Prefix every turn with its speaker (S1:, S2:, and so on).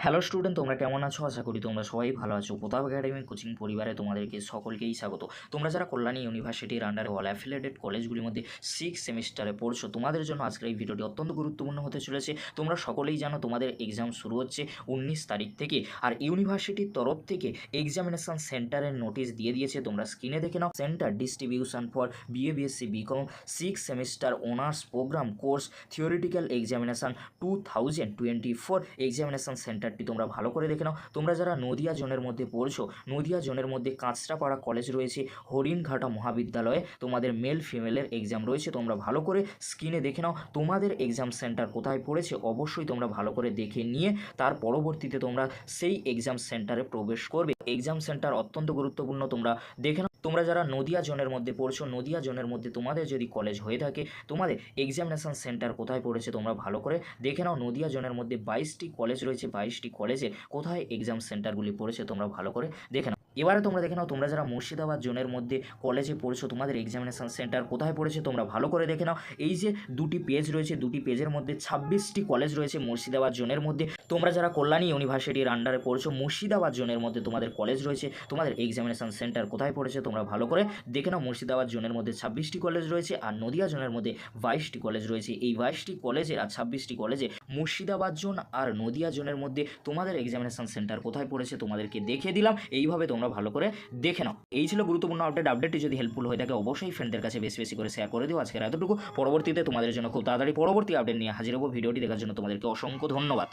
S1: Hello student, তোমরা কেমন আছো? আশা করি তোমরা সবাই ভালো আছো। প্রতাপ একাডেমি কোচিং পরিবারে তোমাদেরকে সকলকেই স্বাগত। তোমরা যারা কল্যাণী ইউনিভার্সিটির আন্ডারে অল অ্যাফিলিয়েটেড কলেজগুলির মধ্যে 6 সেমিস্টারে পড়ছো, তোমাদের জন্য আজকের এই ভিডিওটি অত্যন্ত গুরুত্বপূর্ণ হতে চলেছে। তোমরা সকলেই জানো তোমাদের এক্সাম শুরু হচ্ছে 19 তারিখ থেকে, আর ইউনিভার্সিটির তরফ থেকে এক্সামিনেশন সেন্টারের নোটিশ দিয়ে দিয়েছে। তোমরা স্ক্রিনে দেখে নাও। Centre distribution for BA BSc BCom 6 semester honours programme course theoretical examination 2024 examination সেন্টারটি তোমরা ভালো করে দেখে নাও। তোমরা যারা নদিয়া জোনের মধ্যে পড়ছো, নদিয়া জোনের মধ্যে কাঁচরাপাড়া কলেজ রয়েছে, হরিণঘাটা মহাবিদ্যালয়ে তোমাদের মেল ফিমেলের এক্সাম রয়েছে। তোমরা ভালো করে স্ক্রিনে দেখে নাও তোমাদের এক্সাম সেন্টার কোথায় পড়েছে। অবশ্যই তোমরা ভালো করে দেখে নিয়ে তার পরবর্তীতে তোমরা সেই এক্সাম সেন্টারে প্রবেশ করবে। এক্সাম সেন্টার অত্যন্ত গুরুত্বপূর্ণ, তোমরা দেখে নাও। তোমরা যারা নদিয়া জোনের মধ্যে পড়ছো, নদিয়া জোনের মধ্যে তোমাদের যদি কলেজ হয়ে থাকে, তোমাদের এক্সামিনেশন সেন্টার কোথায় পড়েছে তোমরা ভালো করে দেখে নাও। নদিয়া জোনের মধ্যে 22টি কলেজ রয়েছে, 22টি কলেজের কোথায় এক্সাম সেন্টারগুলি পড়েছে তোমরা ভালো করে দেখে নাও। এবারে তোমরা দেখে নাও, তোমরা যারা মুর্শিদাবাদ জোনের মধ্যে কলেজে পড়ছো, তোমাদের এক্সামিনেশন সেন্টার কোথায় পড়েছে তোমরা ভালো করে দেখে নাও। এই যে দুটি পেজ রয়েছে, দুটি পেজের মধ্যে 26টি কলেজ রয়েছে মুর্শিদাবাদ জোনের মধ্যে। তোমরা যারা কল্যাণী ইউনিভার্সিটির আন্ডারে পড়ছো, মুর্শিদাবাদ জোনের মধ্যে তোমাদের কলেজ রয়েছে, তোমাদের এক্সামিনেশন সেন্টার কোথায় পড়েছে তোমরা ভালো করে দেখে নাও। মুর্শিদাবাদ জোনের মধ্যে 26টি কলেজ রয়েছে, আর নদিয়া জোনের মধ্যে 22টি কলেজ রয়েছে। এই 22টি কলেজের আর 26টি কলেজে মুর্শিদাবাদ জোন আর নদিয়া জোনের মধ্যে তোমাদের এক্সামিনেশন সেন্টার কোথায় পড়েছে তোমাদেরকে দেখে দিলাম। এইভাবে তোমরা ভালো করে দেখে নাও। এই ছিল গুরুত্বপূর্ণ আপডেটটি যদি হেল্পফুল হয়ে থাকে অবশ্যই ফ্রেন্ডদের কাছে বেশি বেশি করে শেয়ার করে দিও। আজকের এতটুকু, পরবর্তীতে তোমাদের জন্য খুব তাড়াতাড়ি পরবর্তী আপডেট নিয়ে হাজির হবো। ভিডিওটি দেখার জন্য তোমাদেরকে অসংখ্য ধন্যবাদ।